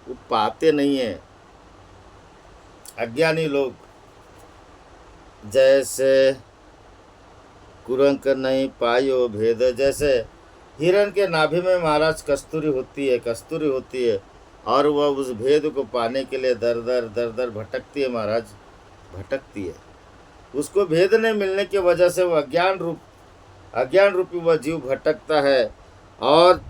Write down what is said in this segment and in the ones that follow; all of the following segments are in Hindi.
वो पाते नहीं हैं। अज्ञानी लोग जैसे कुरंक नहीं पायो भेद, जैसे हिरण के नाभि में महाराज कस्तूरी होती है और वह उस भेद को पाने के लिए दर दर भटकती है महाराज, भटकती है। उसको भेद नहीं मिलने की वजह से वो अज्ञान रूपी वह जीव भटकता है। और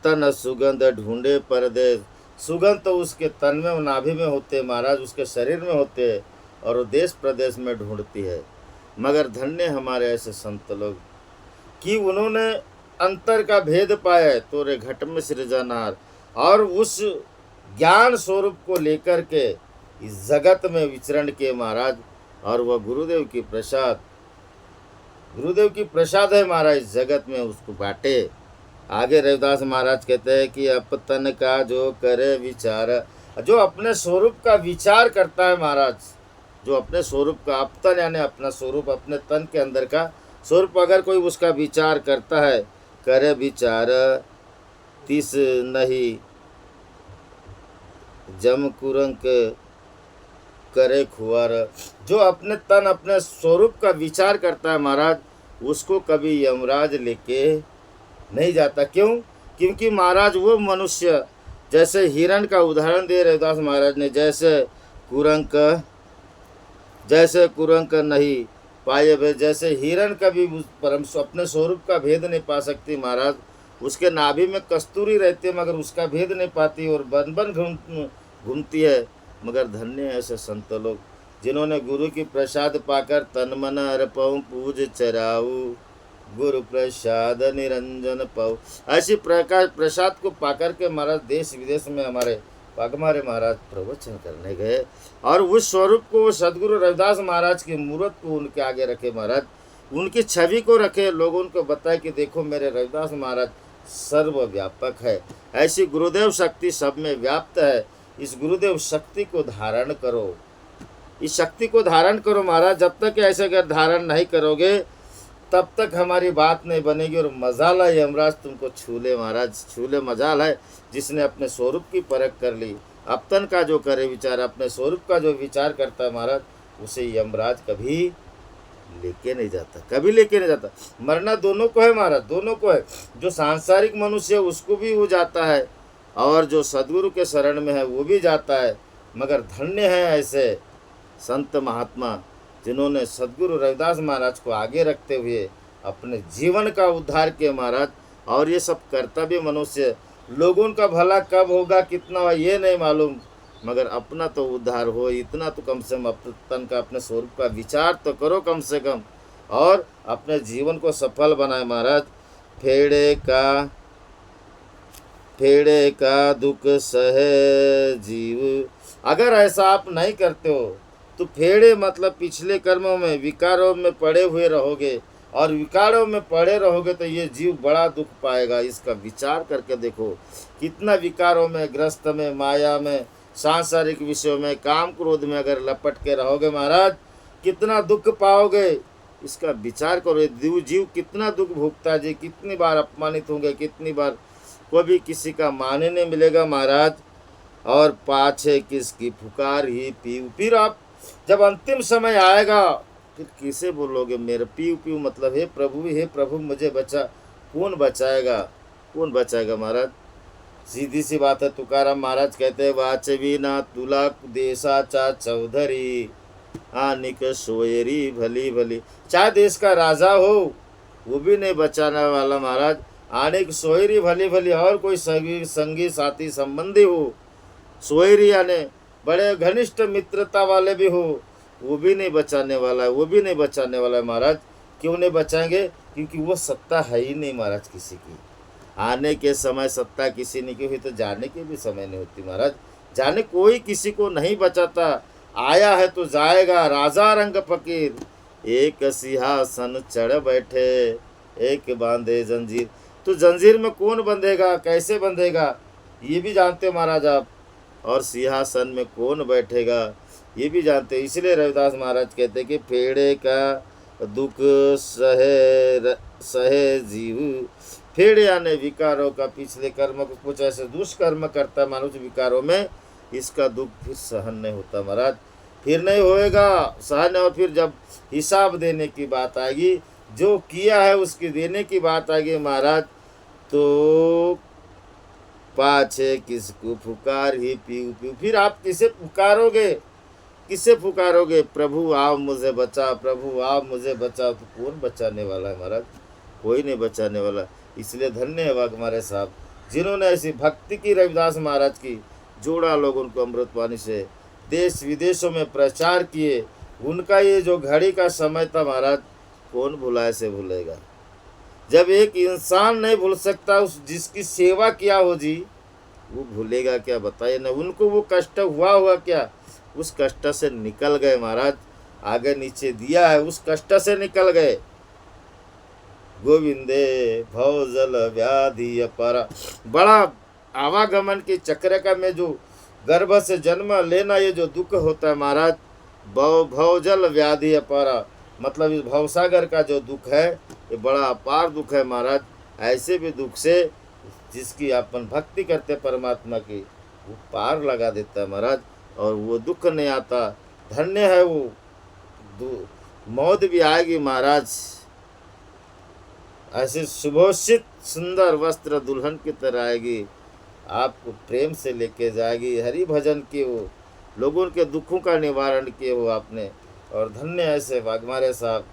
तन सुगंध ढूंढे परदेश, सुगंध तो उसके तन में नाभि में होते हैं महाराज, उसके शरीर में होते हैं और वो देश प्रदेश में ढूंढती है। मगर धन्य हमारे ऐसे संत लोग कि उन्होंने अंतर का भेद पाया है, तोरे घट में सृजनहार, और उस ज्ञान स्वरूप को लेकर के इस जगत में विचरण किए महाराज। और वह गुरुदेव की प्रसाद है महाराज, इस जगत में उसको बांटे। आगे रविदास महाराज कहते हैं कि अपतन का जो करे विचार, जो अपने स्वरूप का विचार करता है महाराज, जो अपने स्वरूप का, अपतन यानी अपना स्वरूप, अपने तन के अंदर का स्वरूप अगर कोई उसका विचार करता है, करे विचार तिस नहीं जम कुरंक करे खुआर, जो अपने तन अपने स्वरूप का विचार करता है महाराज, उसको कभी यमराज लेके नहीं जाता। क्यों? क्योंकि महाराज वो मनुष्य, जैसे हिरण का उदाहरण दे रविदास महाराज ने, जैसे कुरंक नहीं पाए भेद, जैसे हिरण कभी परम अपने स्वरूप का भेद नहीं पा सकती महाराज, उसके नाभि में कस्तूरी रहती है मगर उसका भेद नहीं पाती और बन बन घूमती है। मगर धन्य ऐसे संत लोग जिन्होंने गुरु की प्रसाद पाकर तन मन अर्पऊ पूज चराऊ, गुरु प्रसाद निरंजन पाऊ। ऐसी प्रसाद को पाकर के महाराज देश विदेश में हमारे पागमारे महाराज प्रवचन करने गए और उस स्वरूप को, सदगुरु रविदास महाराज की मूर्त को उनके आगे रखे महाराज, उनकी छवि को रखे, लोगों उनको बताए कि देखो मेरे रविदास महाराज सर्वव्यापक है। ऐसी गुरुदेव शक्ति सब में व्याप्त है। इस गुरुदेव शक्ति को धारण करो, इस शक्ति को धारण करो महाराज। जब तक ऐसे अगर धारण नहीं करोगे तब तक हमारी बात नहीं बनेगी। और मजाल है यमराज तुमको छूले महाराज, छूले मजाल है जिसने अपने स्वरूप की परख कर ली। अपतन का जो करे विचार, अपने स्वरूप का जो विचार करता है महाराज, उसे यमराज कभी लेके नहीं जाता, कभी लेके नहीं जाता। मरना दोनों को है महाराज, दोनों को है। जो सांसारिक मनुष्य है उसको भी वो जाता है और जो सदगुरु के शरण में है वो भी जाता है। मगर धन्य है ऐसे संत महात्मा जिन्होंने सदगुरु रविदास महाराज को आगे रखते हुए अपने जीवन का उद्धार किया महाराज। और ये सब कर्तव्य मनुष्य, लोगों का भला कब होगा कितना होगा ये नहीं मालूम, मगर अपना तो उद्धार हो इतना तो कम से कम अपने तन का, अपने स्वरूप का विचार तो करो कम से कम, और अपने जीवन को सफल बनाए महाराज। फेड़े का दुख सहे जीव, अगर ऐसा आप नहीं करते हो तो फेड़े मतलब पिछले कर्मों में, विकारों में पड़े हुए रहोगे, और विकारों में पड़े रहोगे तो ये जीव बड़ा दुख पाएगा। इसका विचार करके देखो कितना विकारों में, ग्रस्त में, माया में, सांसारिक विषयों में, काम क्रोध में अगर लपट के रहोगे महाराज, कितना दुख पाओगे। इसका विचार करो। जीव कितना दुख भोगता है जी, कितनी बार अपमानित होंगे, कितनी बार कभी किसी का माने नहीं मिलेगा महाराज। और पाछे किसकी पुकार ही पीऊ, फिर आप जब अंतिम समय आएगा फिर किसे बोलोगे मेरे पीऊ पीऊ, मतलब हे प्रभु मुझे बचा, कौन बचाएगा, कौन बचाएगा महाराज। सीधी सी बात है। तुकाराम महाराज कहते हैं, वाचवी ना तुला देशाचा चौधरी आनिक सोयरी भली भली, चाहे देश का राजा हो वो भी नहीं बचाने वाला महाराज। आनिक सोयरी भली भली, और कोई संगी साथी संबंधी हो, सोयरी यानी बड़े घनिष्ठ मित्रता वाले भी हो, वो भी नहीं बचाने वाला है, वो भी नहीं बचाने वाला है महाराज। क्यों नहीं बचाएंगे? क्योंकि वो सत्ता है ही नहीं महाराज किसी की। आने के समय सत्ता किसी ने की हुई तो जाने के भी समय नहीं होती महाराज। जाने कोई किसी को नहीं बचाता, आया है तो जाएगा। राजा रंग फकीर, एक सिंहासन चढ़ बैठे, एक बांधे जंजीर। तो जंजीर में कौन बंधेगा, कैसे बंधेगा ये भी जानते हो महाराज आप, और सिंहासन में कौन बैठेगा ये भी जानते हैं। इसलिए रविदास महाराज कहते हैं कि फेड़े का दुख सहे जीव, फेड़े यानी विकारों का, पिछले कर्म को, कुछ ऐसे दुष्कर्म करता है मनुष्य विकारों में इसका दुख फिर सहन नहीं होता महाराज, फिर नहीं होएगा सहन। और फिर जब हिसाब देने की बात आएगी, जो किया है उसकी देने की बात आएगी महाराज, तो पाछे किसको पुकार ही पीऊ पीऊ, फिर आप किसे पुकारोगे, किसे पुकारोगे? प्रभु आप मुझे बचा, प्रभु आप मुझे बचा, तो कौन बचाने वाला है महाराज? कोई नहीं बचाने वाला। इसलिए धन्य है वाघमारे साहब, जिन्होंने ऐसी भक्ति की रविदास महाराज की, जोड़ा लोगों को अमृतवाणी से, देश विदेशों में प्रचार किए। उनका ये जो घड़ी का समय था महाराज, कौन भुलाए से भूलेगा? जब एक इंसान नहीं भूल सकता उस जिसकी सेवा किया हो जी, वो भूलेगा क्या? बताइए ना। उनको वो कष्ट हुआ क्या? उस कष्ट से निकल गए महाराज, आगे नीचे दिया है, उस कष्ट से निकल गए। गोविंदे भवजल व्याधि अपारा, बड़ा आवागमन के चक्र का में जो गर्भ से जन्म लेना, ये जो दुख होता है महाराज, भवजल व्याधि अपारा, मतलब इस भवसागर का जो दुख है, ये बड़ा अपार दुख है महाराज। ऐसे भी दुख से जिसकी अपन भक्ति करते परमात्मा की, वो पार लगा देता है महाराज, और वो दुख नहीं आता। धन्य है वो, मौत भी आएगी महाराज, ऐसे सुभोषित सुंदर वस्त्र दुल्हन की तरह आएगी, आपको प्रेम से लेके जाएगी। हरि भजन किए हो, लोगों के दुखों का निवारण किए हो आपने। और धन्य ऐसे वाघमारे साहब,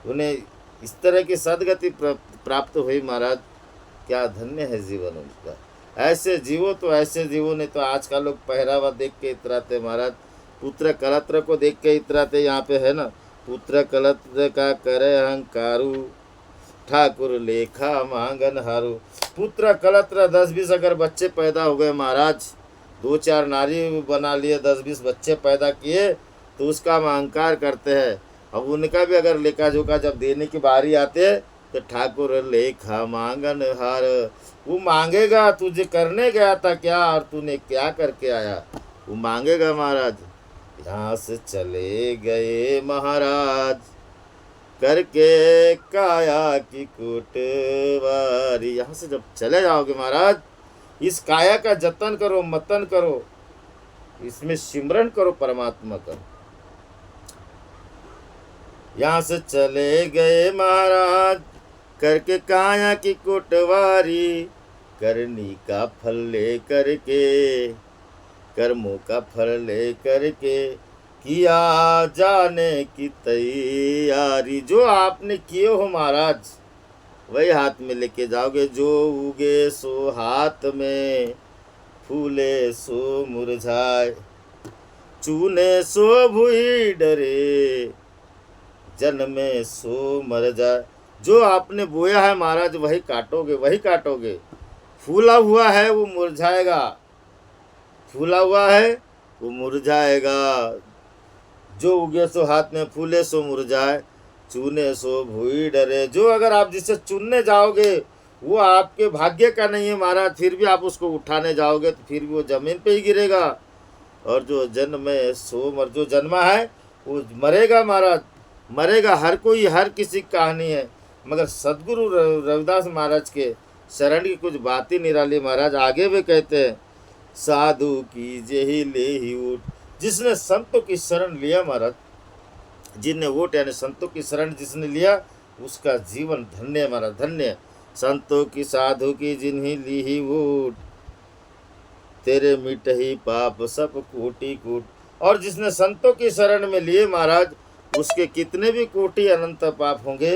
उन्हें इस तरह की सदगति प्राप्त हुई महाराज, क्या धन्य है जीवन उनका। ऐसे जीवो तो ऐसे जीवो, नहीं तो आज का लोग पहरावा देख के इतराते महाराज, पुत्र कलत्र को देख के इतराते। यहाँ पे है ना, पुत्र कलत्र का करे अहंकारु, ठाकुर लेखा मांगन हारू। पुत्र कलत्र 10-20 अगर बच्चे पैदा हो गए महाराज, 2-4 नारी बना लिए, 10-20 बच्चे पैदा किए, तो उसका हम अहंकार करते हैं। अब उनका भी अगर लेखा जोखा जब देने की बारी आते है, तो ठाकुर लेखा मांगन हार, वो मांगेगा तुझे करने गया था क्या और तूने क्या करके आया, वो मांगेगा महाराज। यहाँ से चले गए महाराज, करके काया की कुटवारी। यहाँ से जब चले जाओगे महाराज, इस काया का जतन करो, मतन करो, इसमें सिमरन करो परमात्मा का। यहाँ से चले गए महाराज, करके काया की कुटवारी, करनी का फल ले करके, कर्मों का फल ले करके, किया जाने की तैयारी। जो आपने किए हो महाराज, वही हाथ में लेके जाओगे। जो उगे सो हाथ में, फूले सो मुरझाए, चूने सो भूई डरे, जन्मे सो मर जाए। जो आपने बोया है महाराज, वही काटोगे, वही काटोगे। फूला हुआ है वो मुरझाएगा, फूला हुआ है वो मुरझाएगा। जो उगे सो हाथ में, फूले सो मुरझाए, चूने सो भूई डरे। जो अगर आप जिससे चुनने जाओगे, वो आपके भाग्य का नहीं है महाराज, फिर भी आप उसको उठाने जाओगे तो फिर भी वो जमीन पे ही गिरेगा। और जो जन्मे सो मर, जो जन्मा है वो मरेगा महाराज, मरेगा। हर कोई, हर किसी की कहानी है, मगर सदगुरु रविदास महाराज के शरण की कुछ बात ही निराली महाराज। आगे भी कहते हैं, साधु की जेहि ले ही उठ। जिसने संतों की शरण लिया महाराज, जिनने वोट यानी संतों की शरण जिसने लिया, उसका जीवन धन्य है महाराज, धन्य। संतों की साधु की जिन्हीं ली ही वोट, तेरे मिट ही पाप सब कोटि कूट। और जिसने संतों की शरण में लिए महाराज, उसके कितने भी कोटि अनंत पाप होंगे,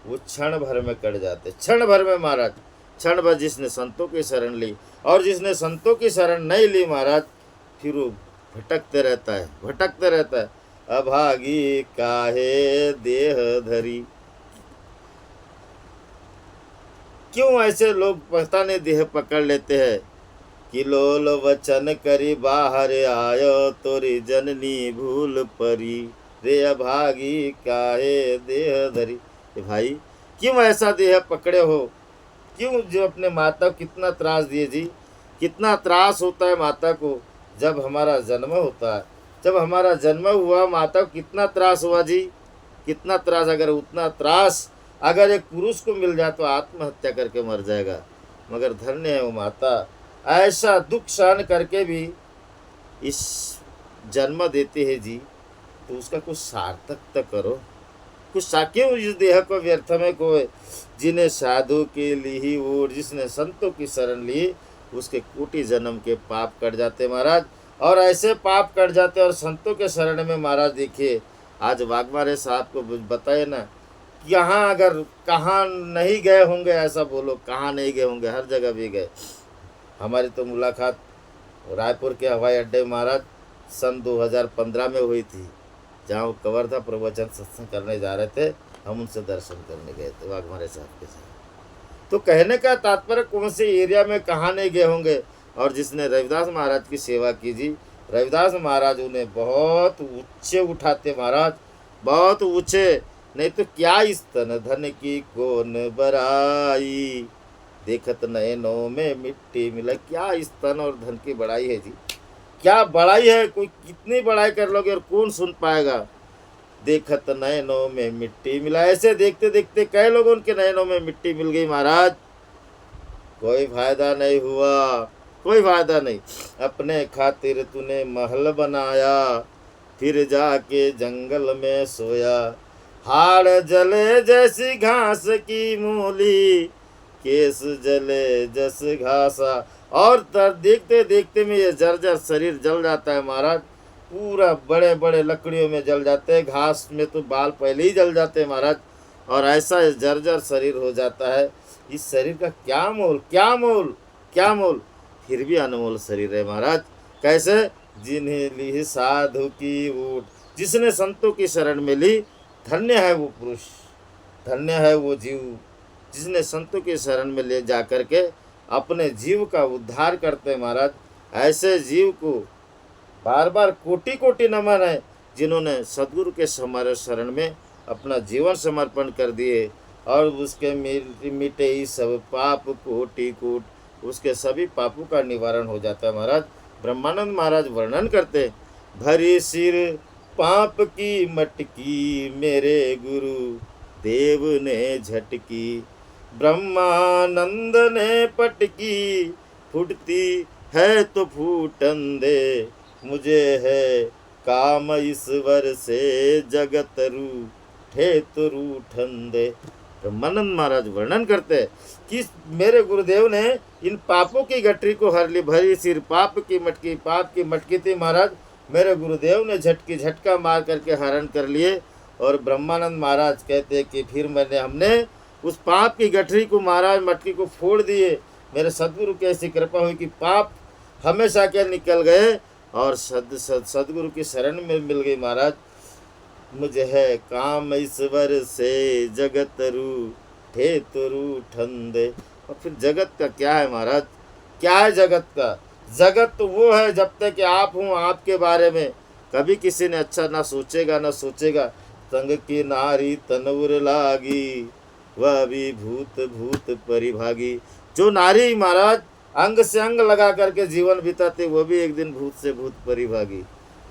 वो क्षण भर में कट जाते, क्षण भर में महाराज, क्षण भर। जिसने संतों की शरण ली, और जिसने संतों की शरण नहीं ली महाराज, फिर वो भटकते रहता है, भटकते रहता है। अभागी काहे देह धरी। क्यों ऐसे लोग पता नहीं देह पकड़ लेते हैं कि लोल वचन करी बाहर आयो, तोरी जननी भूल परी, रे अभागी काहे देह धरी। भाई क्यों ऐसा देह पकड़े हो? क्यों? जो अपने माता को कितना त्रास दिए जी, कितना त्रास होता है माता को जब हमारा जन्म होता है। जब हमारा जन्म हुआ, माता को कितना त्रास हुआ जी, कितना त्रास। अगर उतना त्रास अगर एक पुरुष को मिल जाए तो आत्महत्या करके मर जाएगा, मगर धन्य है वो माता, ऐसा दुख सहन करके भी इस जन्म देते हैं जी, तो उसका कुछ सार्थक तो करो। कुछ क्यों इस देह को व्यर्थ में कोय, जिन्हें साधु के लिए ही ओर, जिसने संतों की शरण ली, उसके कोटि जन्म के पाप कट जाते महाराज। और ऐसे पाप कट जाते और संतों के शरण में महाराज देखिए, आज वाघमारे साहब को बताए ना, यहाँ अगर कहाँ नहीं गए होंगे, ऐसा बोलो, कहाँ नहीं गए होंगे, हर जगह भी गए। हमारी तो मुलाकात रायपुर के हवाई अड्डे महाराज सन 2015 में हुई थी, जहाँ वो कवर्धा प्रवचन सत्संग करने जा रहे थे, हम उनसे दर्शन करने गए थे वाघमारे साहब के साथ। तो कहने का तात्पर्य कौन से एरिया में कहाँ नहीं गए होंगे। और जिसने रविदास महाराज की सेवा की जी, रविदास महाराज उन्हें बहुत ऊंचे उठाते महाराज, बहुत ऊंचे। नहीं तो क्या इस तन धन की कौन बड़ाई, देखत नयनों में मिट्टी मिला। क्या इस तन और धन की बड़ाई है जी, क्या बड़ाई है, कोई कितनी बड़ाई कर लोगे और कौन सुन पाएगा। देखत नयनों में मिट्टी मिला, ऐसे देखते देखते कई लोगों उनके नयनों में मिट्टी मिल गई महाराज, कोई फायदा नहीं हुआ, कोई फायदा नहीं। अपने खातिर तूने महल बनाया, फिर जाके जंगल में सोया। हाड़ जले जैसी घास की मूली, केस जले जस घासा। और देखते देखते में ये जर्जर शरीर जल जाता है महाराज, पूरा बड़े बड़े लकड़ियों में जल जाते हैं, घास में तो बाल पहले ही जल जाते हैं महाराज। और ऐसा जर्जर शरीर हो जाता है। इस शरीर का क्या मोल, क्या मोल, क्या मोल, फिर भी अनमोल शरीर है महाराज। कैसे, जिन्हें ली साधु की ऊट, जिसने संतों की शरण में ली, धन्य है वो पुरुष, धन्य है वो जीव, जिसने संतों की शरण में ले जा कर के अपने जीव का उद्धार करते महाराज। ऐसे जीव को बार बार कोटि कोटि नमन है, जिन्होंने सदगुरु के शरण में अपना जीवन समर्पण कर दिए, और उसके मिटे ही सब पाप कोटि कोट, उसके सभी पापों का निवारण हो जाता है महाराज। ब्रह्मानंद महाराज वर्णन करते, भरी सिर पाप की मटकी, मेरे गुरु देव ने झटकी, ब्रह्मानंद ने पटकी, फूटती है तो फूटन दे, मुझे है काम ईश्वर से, जगत रूठे तो रूठन दे। ब्रह्मानंद महाराज वर्णन करते कि मेरे गुरुदेव ने इन पापों की गठरी को हर ली, भरी सिर पाप की मटकी, पाप की मटकी थी महाराज, मेरे गुरुदेव ने झटका मार करके हरण कर लिए। और ब्रह्मानंद महाराज कहते कि फिर हमने उस पाप की गठरी को महाराज मटकी को फोड़ दिए। मेरे सदगुरु की ऐसी कृपा हुई कि पाप हमेशा के निकल गए और सदगुरु की शरण में मिल गई महाराज। मुझे है काम ईश्वर से, जगत रूठे तो रूठन दे। और फिर जगत का क्या है महाराज, क्या है जगत का, जगत तो वो है जब तक कि आप हूँ, आपके बारे में कभी किसी ने अच्छा ना सोचेगा ना सोचेगा। संग की नारी तनवर लागी, वह भी भूत भूत परिभागी। जो नारी महाराज अंग से अंग लगा करके जीवन बिताते, वो भी एक दिन भूत से भूत परिभागी।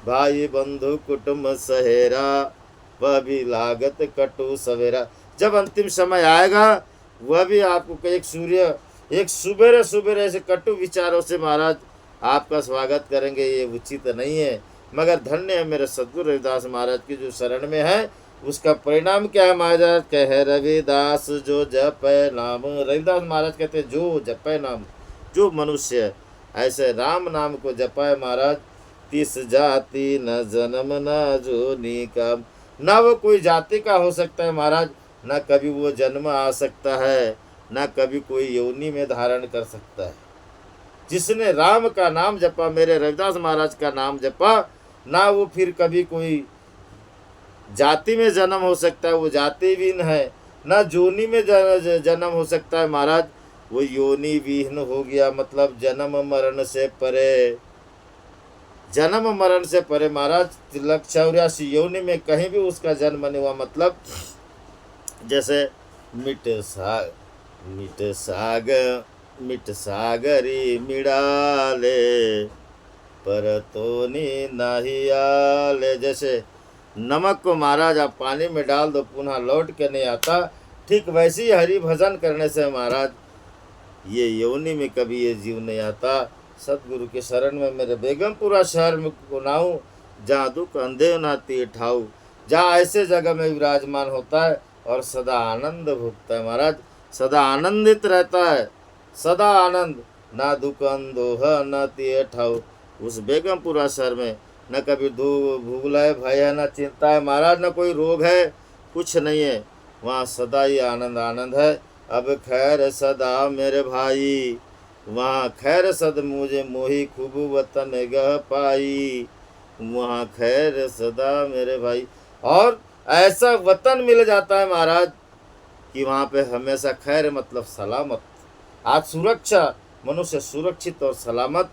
भाई बंधु कुटुंब सहेरा, वह भी लागत कटु सवेरा। जब अंतिम समय आएगा, वह भी आपको एक सुबेरे सुबेरे ऐसे कटु विचारों से महाराज आपका स्वागत करेंगे। ये उचित नहीं है, मगर धन्य है मेरे सद्गुरु रविदास महाराज की जो शरण में है। उसका परिणाम क्या है महाराज, कह रविदास जो जपै नाम। रविदास महाराज कहते हैं जो जपै नाम, जो मनुष्य ऐसे राम नाम को जपाए महाराज, तिस जाति न जन्म न जोनी का। न वो कोई जाति का हो सकता है महाराज, न कभी वो जन्म आ सकता है, न कभी कोई योनि में धारण कर सकता है। जिसने राम का नाम जपा, मेरे रविदास महाराज का नाम जपा, ना वो फिर कभी कोई जाति में जन्म हो सकता है, वो जाति विहीन है। ना जोनी में जन्म हो सकता है महाराज, वो योनि विहीन हो गया। मतलब जन्म मरण से परे, जन्म मरण से परे महाराज। 84 योनि में कहीं भी उसका जन्म नहीं हुआ। मतलब जैसे मिट सागरी मिड़ाले, पर तो नहीं आले। जैसे नमक को महाराज आप पानी में डाल दो, पुनः लौट के नहीं आता, ठीक वैसे ही हरि भजन करने से महाराज ये योनि में कभी ये जीव नहीं आता। सतगुरु के शरण में मेरे बेगमपुरा शहर में को नाऊं, जहाँ दुख अंधे ना तीर ठाऊ, जहाँ ऐसे जगह में विराजमान होता है और सदा आनंद भोगता है महाराज, सदा आनंदित रहता है, सदा आनंद, ना दुख अंधोह न तीर ठाऊ। उस बेगमपुरा शहर में न कभी भूगला है, भय है, न चिंता है महाराज, न कोई रोग है, कुछ नहीं है, वहाँ सदा ही आनंद आनंद है। अब खैर सदा मेरे भाई, वहाँ खैर सद मुझे मोही खूब वतन गह पाई, वहाँ खैर सदा मेरे भाई। और ऐसा वतन मिल जाता है महाराज कि वहाँ पे हमेशा खैर मतलब सलामत, आज सुरक्षा, मनुष्य सुरक्षित और सलामत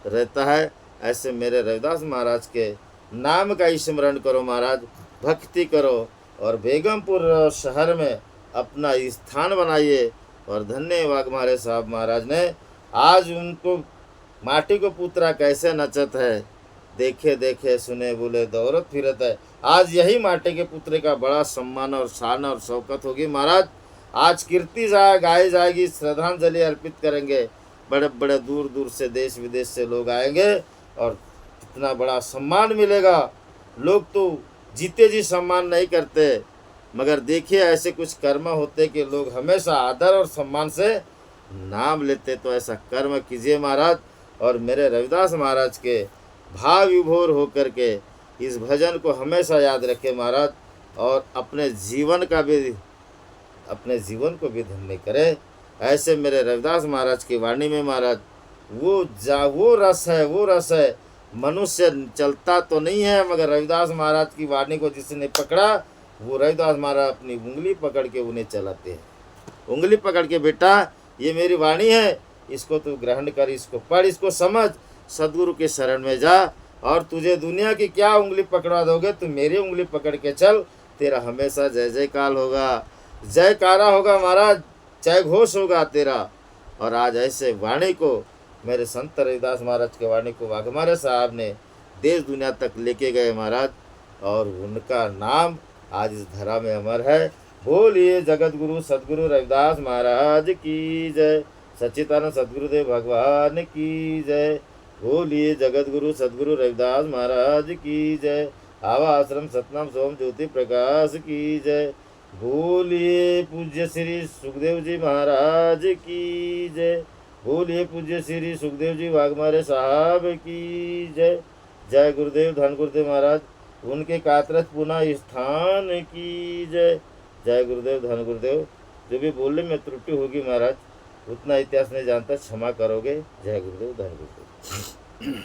रहता है। ऐसे मेरे रविदास महाराज के नाम का स्मरण करो महाराज, भक्ति करो और बेगमपुर शहर में अपना स्थान बनाइए। और धन्य वाघमारे साहब महाराज ने आज उनको माटी को पुत्रा कैसे नचत है, देखे देखे सुने बोले दौरत फिरत है। आज यही माटी के पुत्र का बड़ा सम्मान और शान और शौकत होगी महाराज। आज कीर्ति गाई जाएगी, श्रद्धांजलि अर्पित करेंगे, बड़े बड़े दूर दूर से देश विदेश से लोग आएंगे और इतना बड़ा सम्मान मिलेगा। लोग तो जीते जी सम्मान नहीं करते, मगर देखिए ऐसे कुछ कर्म होते कि लोग हमेशा आदर और सम्मान से नाम लेते। तो ऐसा कर्म कीजिए महाराज और मेरे रविदास महाराज के भाव विभोर होकर के इस भजन को हमेशा याद रखें महाराज, और अपने जीवन को भी धन्य करें। ऐसे मेरे रविदास महाराज की वाणी में महाराज वो रस है, मनुष्य चलता तो नहीं है, मगर रविदास महाराज की वाणी को जिसने पकड़ा वो रविदास महाराज अपनी उंगली पकड़ के उन्हें चलाते हैं। उंगली पकड़ के, बेटा ये मेरी वाणी है, इसको तू ग्रहण कर, इसको पढ़, इसको समझ, सदगुरु के शरण में जा, और तुझे दुनिया की क्या उंगली पकड़ा दोगे, तू मेरी उंगली पकड़ के चल, तेरा हमेशा जय जयकाल होगा, जयकारा होगा महाराज, जय घोष होगा तेरा। और आज ऐसे वाणी को मेरे संत रविदास महाराज के वाणी को वाघमारे साहब ने देश दुनिया तक लेके गए महाराज, और उनका नाम आज इस धरा में अमर है। बोलिए जगत गुरु सदगुरु रविदास महाराज की जय, सच्चिदानंद सदगुरुदेव भगवान की जय। बोलिए जगत गुरु सदगुरु रविदास महाराज की जय। आवा आश्रम सतनाम सोम ज्योति प्रकाश की जय। बोलिए पूज्य श्री सुखदेव जी महाराज की जय। बोलिए पूज्य श्री सुखदेव जी वाघमारे साहब की जय। जय गुरुदेव धन गुरुदेव महाराज, उनके कातरथ पुनः स्थान की जय। जय गुरुदेव धन गुरुदेव। जो भी बोलने में त्रुटि होगी महाराज, उतना इतिहास नहीं जानता, क्षमा करोगे। जय गुरुदेव धन गुरुदेव।